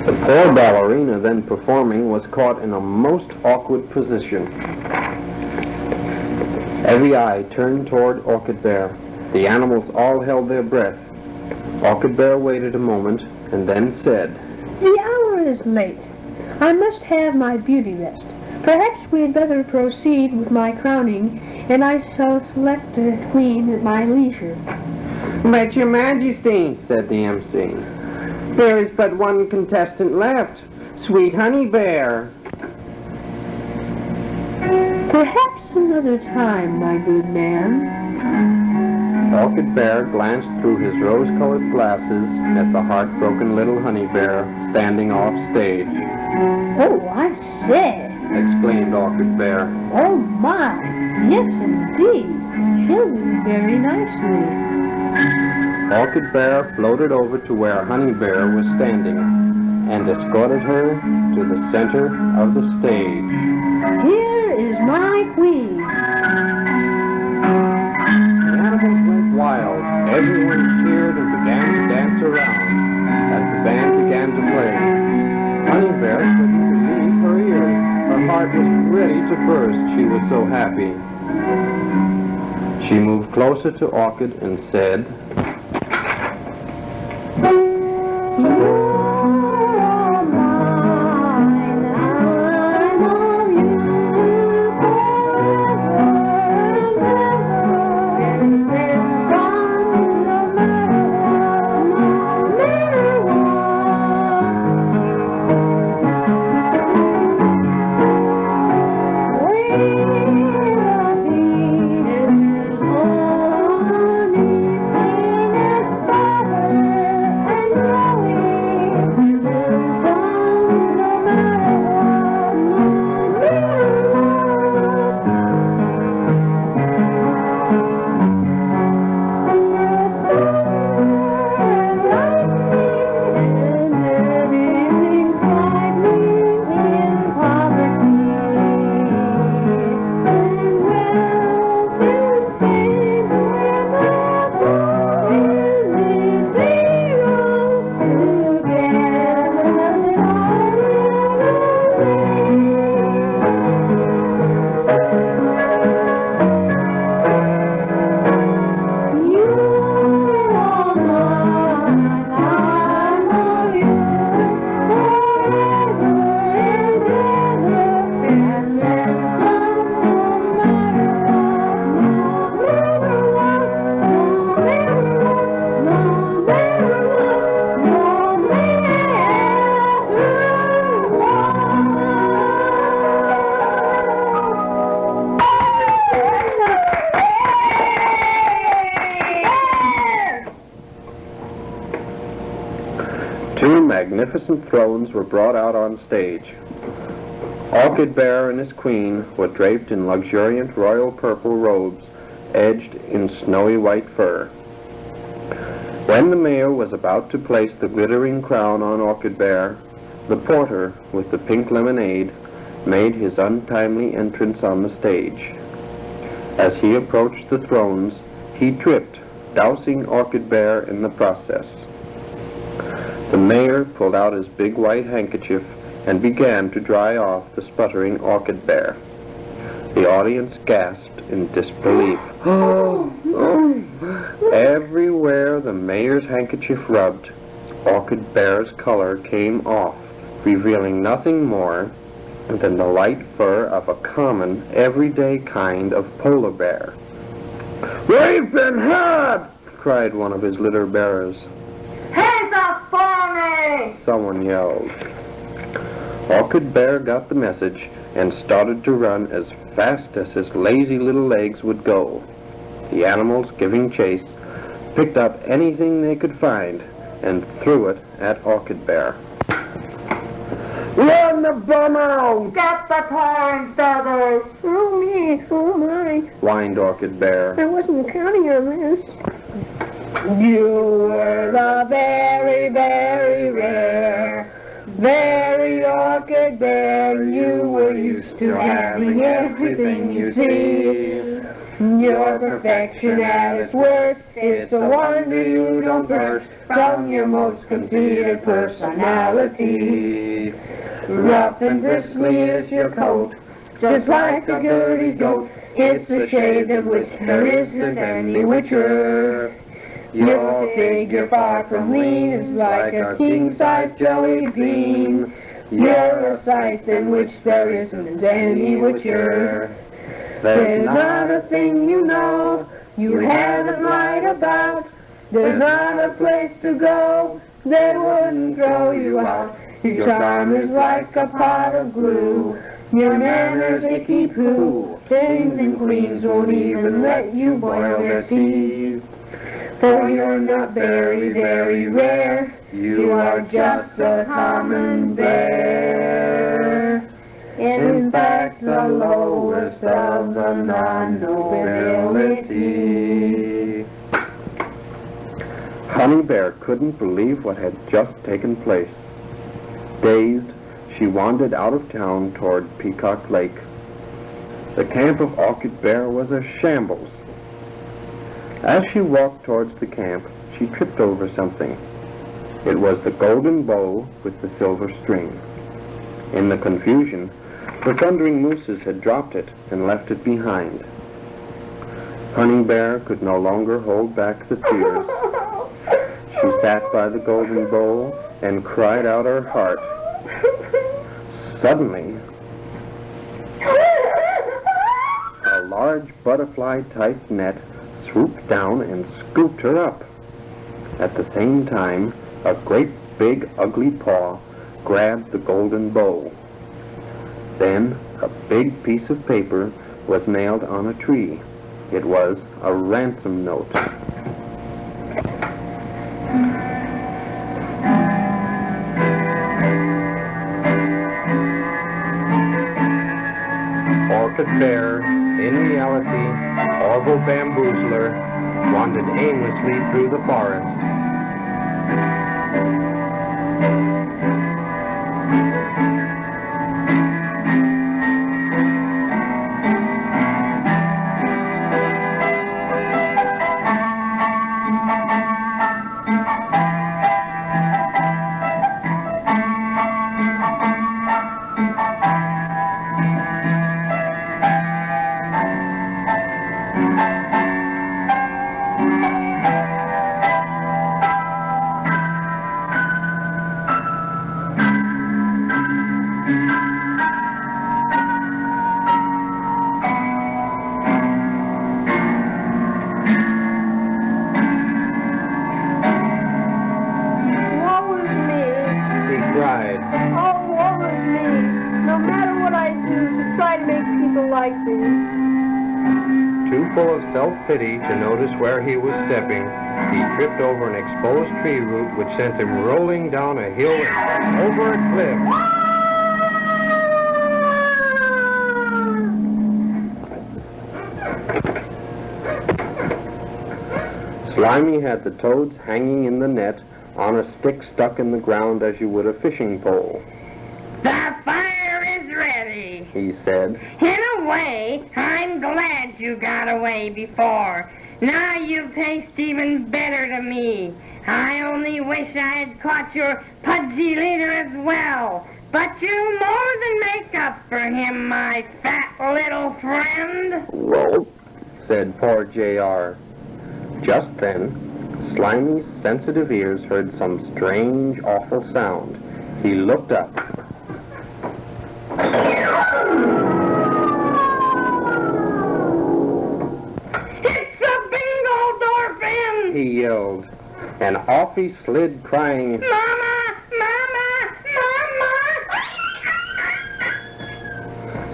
The poor ballerina then performing was caught in a most awkward position. Every eye turned toward Orchid Bear. The animals all held their breath. Orchid Bear waited a moment and then said, "The hour is late. I must have my beauty rest. Perhaps we had better proceed with my crowning, and I shall select a queen at my leisure." "But your Majesty," said the MC, "there is but one contestant left, Sweet Honey Bear." "Perhaps another time, my good man." Orchid Bear glanced through his rose-colored glasses at the heartbroken little Honey Bear standing off stage. "Oh, I say!" exclaimed Orchid Bear. "Oh, my! Yes, indeed. She'll do very nicely." Orchid Bear floated over to where Honey Bear was standing and escorted her to the center of the stage. "Here is my queen." The animals went wild. Everyone cheered and began to dance around as the band began to play. Honey Bear couldn't believe her ears. Her heart was ready to burst. She was so happy. She moved closer to Orchid and said, Two magnificent thrones were brought out on stage. Orchid Bear and his queen were draped in luxuriant royal purple robes edged in snowy white fur. When the mayor was about to place the glittering crown on Orchid Bear, the porter with the pink lemonade made his untimely entrance on the stage. As he approached the thrones, he tripped, dousing Orchid Bear in the process. The mayor pulled out his big white handkerchief and began to dry off the sputtering Orchid Bear. The audience gasped in disbelief. Everywhere the mayor's handkerchief rubbed, Orchid Bear's color came off, revealing nothing more than the light fur of a common, everyday kind of polar bear. "We've been had!" cried one of his litter bearers. "He's a phony!" someone yelled. Orchid Bear got the message and started to run as fast as his lazy little legs would go. The animals, giving chase, picked up anything they could find and threw it at Orchid Bear. "Run the bum out!" "Get the torn feathers!" "Oh, me, oh, my. whined Orchid Bear. I wasn't counting on this." "You were the very, very rare, very Orchid Bear. You were used to having everything you see. Your perfection at its worst. It's a wonder you don't burst from your most conceited personality. Rough and bristly is your coat, just like a dirty goat. It's a shade of which there isn't any whicher. Your figure far from lean is like a king-size jelly bean. You're a sight than which there isn't any whicher. There's not a thing you know you haven't lied about. There's not a place to go that wouldn't throw you out. Your charm is like a pot of glue. Your manners icky poo. Kings and queens won't even let you boil their tea. For you're not very, very rare. You are just a common bear. In fact, the lowest of the non-nobility. Honey Bear couldn't believe what had just taken place. Dazed, she wandered out of town toward Peacock Lake. The camp of Orchid Bear was a shambles. As she walked towards the camp, she tripped over something. It was the golden bow with the silver string. In the confusion, the thundering mooses had dropped it and left it behind. Honey Bear could no longer hold back the tears. She sat by the golden bowl and cried out her heart. Suddenly, a large butterfly-type net swooped down and scooped her up. At the same time, a great big ugly paw grabbed the golden bow. Then a big piece of paper was nailed on a tree. It was a ransom note. Orchid Bear, in reality, Orville Bamboozler, wandered aimlessly through the forest. Too full of self-pity to notice where he was stepping, he tripped over an exposed tree root which sent him rolling down a hill and over a cliff. Slimy had the toads hanging in the net on a stick stuck in the ground as you would a fishing pole. The fire is ready, He said. In a way, I'm glad you got away before. Now you taste even better to me. I only wish I had caught your pudgy leader as well. But you more than make up for him, my fat little friend. Whoa, said poor J.R. Just then, Slimy's sensitive ears heard some strange, awful sound. He looked up. It's a bingo dolphin! He yelled, and off he slid, crying, Mama! Mama! Mama!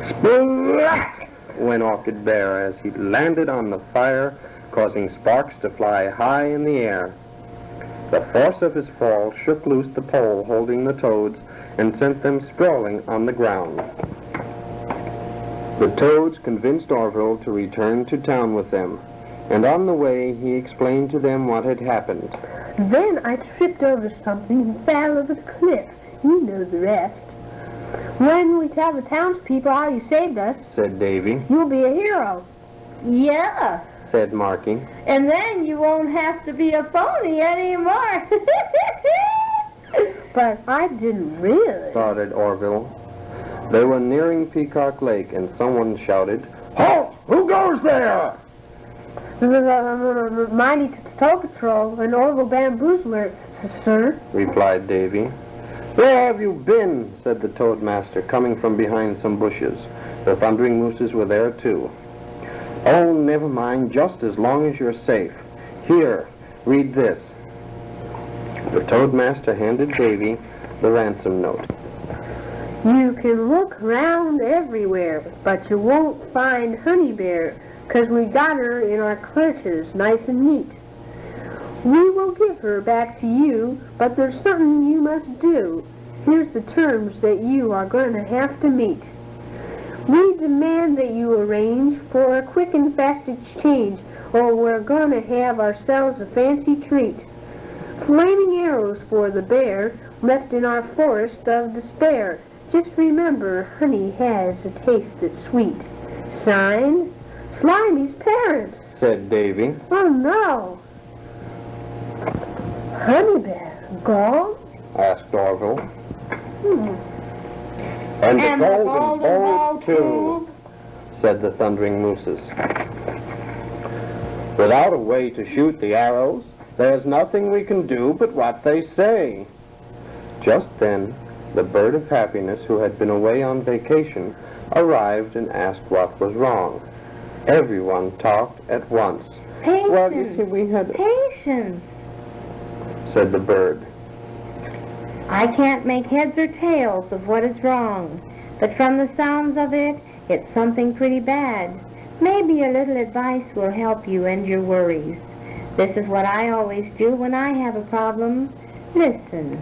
"Splat!" went Orchid Bear as he landed on the fire, causing sparks to fly high in the air. The force of his fall shook loose the pole holding the toads and sent them sprawling on the ground. The toads convinced Orville to return to town with them, and on the way he explained to them what had happened. Then I tripped over something and fell over the cliff. You know the rest. When we tell the townspeople how you saved us, Said Davy. you'll be a hero. Yeah. said Marky. And then you won't have to be a phony anymore. But I didn't really. Started Orville. They were nearing Peacock Lake, and someone shouted, "Halt! Who goes there?" Mighty Tow Patrol and Orville Bamboozler, sir. replied Davy. "Where have you been?" said the Toadmaster, coming from behind some bushes. The Thundering Mooses were there, too. "Oh, never mind, just as long as you're safe. Here, read this." The Toadmaster handed Davy the ransom note. You can look around everywhere, but you won't find Honey Bear, 'cause we got her in our clutches nice and neat. We will give her back to you, but there's something you must do. Here's the terms that you are going to have to meet. We demand that you arrange for a quick and fast exchange, or we're going to have ourselves a fancy treat. Flaming arrows for the bear left in our forest of despair. Just remember, honey has a taste that's sweet. Signed, Slimy's parents. Said Davy. Oh no! Honey Bear gone? Asked Orville. And the golden bowl, too, said the Thundering Mooses. Without a way to shoot the arrows, there's nothing we can do but what they say. Just then, the Bird of Happiness, who had been away on vacation, arrived and asked what was wrong. Everyone talked at once. Patience. Well, you see, we had... Patience. said the bird. I can't make heads or tails of what is wrong, but from the sounds of it, it's something pretty bad. Maybe a little advice will help you end your worries. This is what I always do when I have a problem. Listen.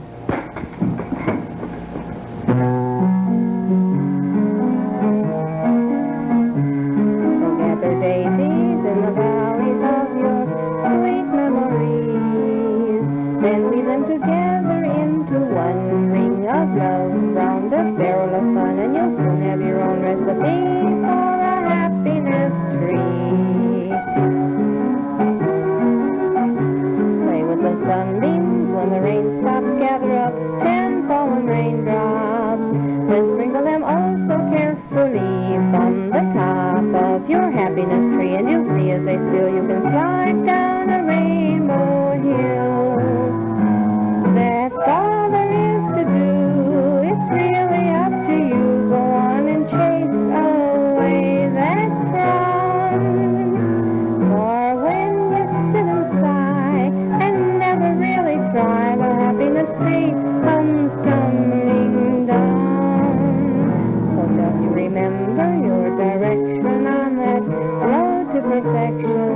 So gather daisies in the valleys of your sweet memories, then weave them together into one ring of love, round a barrel of fun, and you'll soon have your own recipe for a happiness tree. Play with the sunbeams when the rain stops, gather up 10 fallen raindrops, then sprinkle them oh so carefully from the top of your happiness tree, and you'll see as they spill you can slide down a rainbow hill. That's all there is to do. It's really up to you. Go on and chase away that frown. For when you sit and sigh and never really try, the happiness tree comes tumbling down. So just remember your direction on that road to perfection.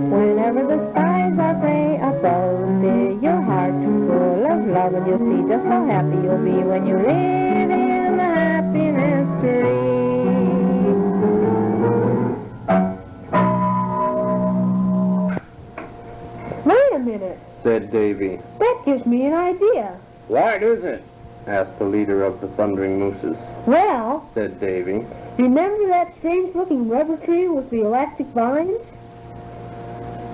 Whenever the skies are gray above, fill your heart full of love, and you'll see just how happy you'll be when you live in the happiness tree. Wait a minute. Said Davy. That gives me an idea. What is it? Asked the leader of the Thundering Mooses. Well, Said Davy. remember that strange-looking rubber tree with the elastic vines?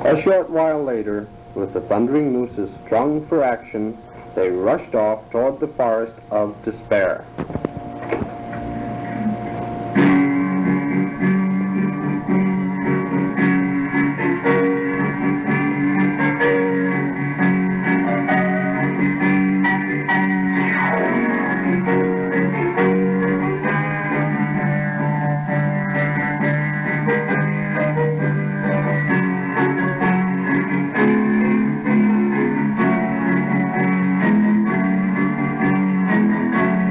A short while later, with the Thundering Mooses strung for action, they rushed off toward the forest of despair.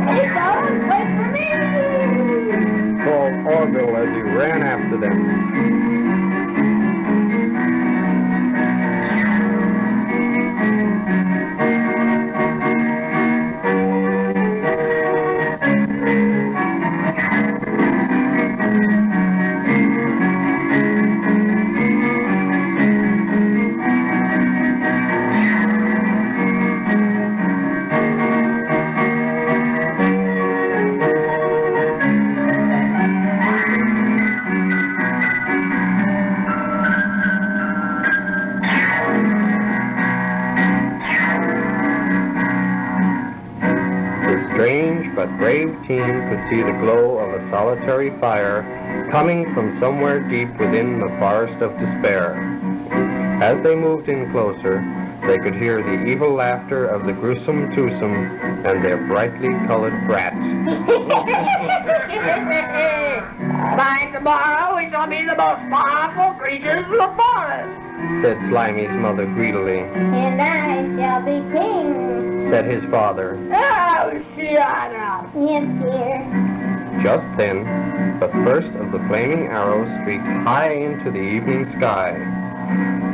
Hey, fellas, wait for me! Called Orville as he ran after them. strange but brave team could see the glow of a solitary fire coming from somewhere deep within the forest of despair. As they moved in closer, they could hear the evil laughter of the gruesome twosome and their brightly colored brats. By tomorrow we shall be the most powerful creatures of the forest, said Slimy's mother greedily. And I shall be king. Said his father. Oh, shut up. Yes, dear. Just then, the first of the flaming arrows streaked high into the evening sky.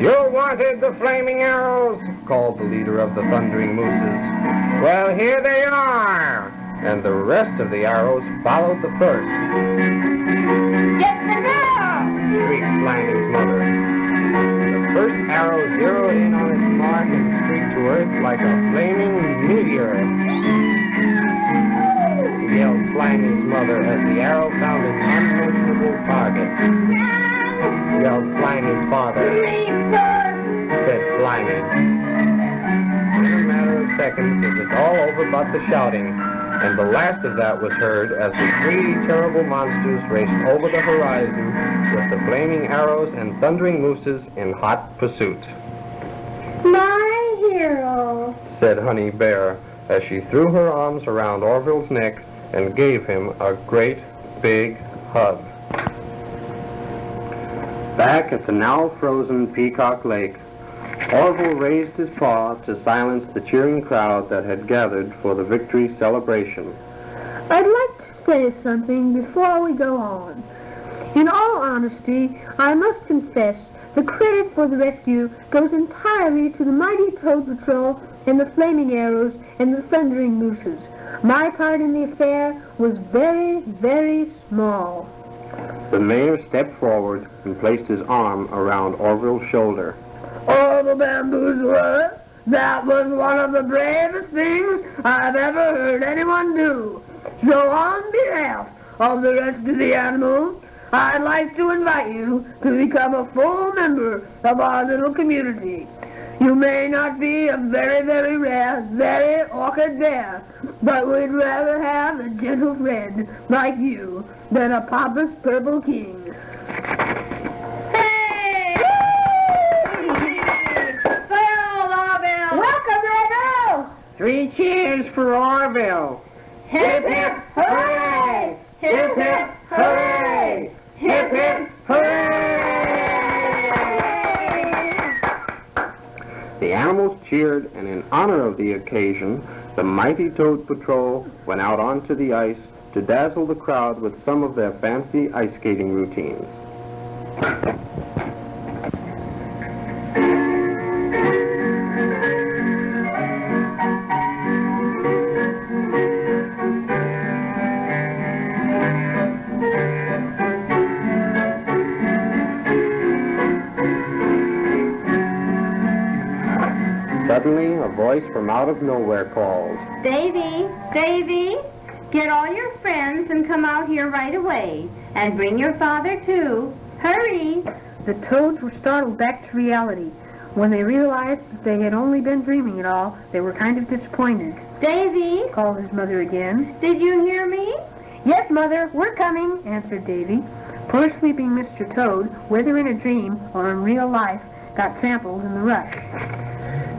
"You wanted the flaming arrows," called the leader of the Thundering Mooses. "Well, here they are." And the rest of the arrows followed the first. Get the girl! Shrieked Slimy's mother. The first arrow zeroed in on its mark and streaked to earth like a flaming meteor. Yelled Slimy's mother as the arrow found an unmentionable target. Yelled Slimy's father. Said Slimy. In a matter of seconds, it was all over but the shouting, and the last of that was heard as the three terrible monsters raced over the horizon with the flaming arrows and thundering mooses in hot pursuit. My hero. Said Honey Bear as she threw her arms around Orville's neck and gave him a great big hug. Back at the now frozen Peacock Lake, Orville raised his paw to silence the cheering crowd that had gathered for the victory celebration. I'd like to say something before we go on. In all honesty, I must confess the credit for the rescue goes entirely to the mighty Toad Patrol and the Flaming Arrows and the Thundering Mooses. My part in the affair was very, very small. The mayor stepped forward and placed his arm around Orville's shoulder. Oh, the bamboozler! That was one of the bravest things I've ever heard anyone do. So on behalf of the rest of the animals, I'd like to invite you to become a full member of our little community. You may not be a very, very rare, very orchid bear, but we'd rather have a gentle friend like you than a pompous purple king. Hey! Welcome, Rebel! 3 cheers for Orville. Hip, hip, hooray! Hip, hip, hooray! Hip, hip, hooray! The animals cheered, and in honor of the occasion, the mighty Toad Patrol went out onto the ice to dazzle the crowd with some of their fancy ice skating routines. Suddenly, a voice from out of nowhere called, Davy, Davy, get all your friends and come out here right away. And bring your father, too. Hurry! The Toads were startled back to reality. When they realized that they had only been dreaming it all, they were kind of disappointed. Davy, Called his mother again. did you hear me? Yes, Mother, we're coming, answered Davy. Poor sleeping Mr. Toad, whether in a dream or in real life, got trampled in the rush.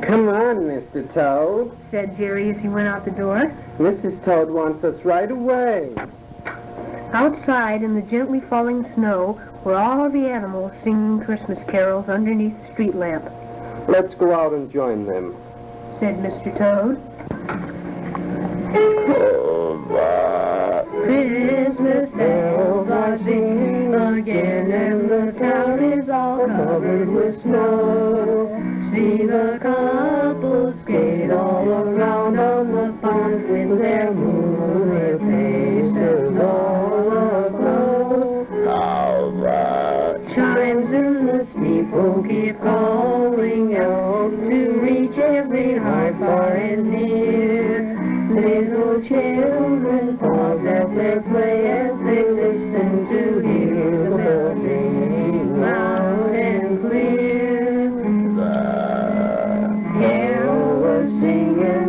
Come on, Mr. Toad. Said Jerry as he went out the door. Mrs. Toad wants us right away. Outside in the gently falling snow were all the animals singing Christmas carols underneath the street lamp. "Let's go out and join them," Said Mr. Toad. Christmas bells are singing again, and the town is all covered with snow. See the couples skate all around on the pond with their moonlit faces all aglow. How the chimes in the steeple keep calling out to reach every heart far and near. Little children pause at their play as they listen to hear the bell ring loud and clear. The carol we're singing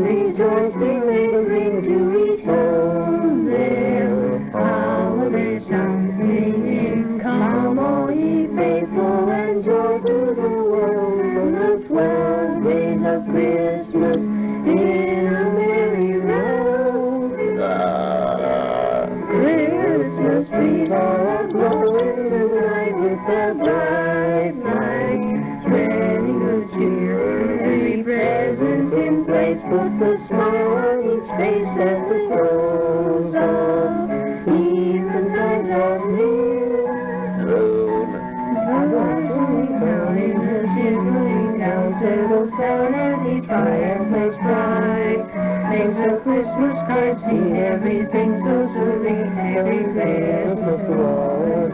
Christmas in a merry round. Christmas trees are glowing tonight with the bright light, spreading good cheer. Every present in place puts a smile on each face as the close of eventide draws near. Counting the shimmering down, settles down at each fireplace bright. Makes a Christmas card, see everything so serene, every Christmas was.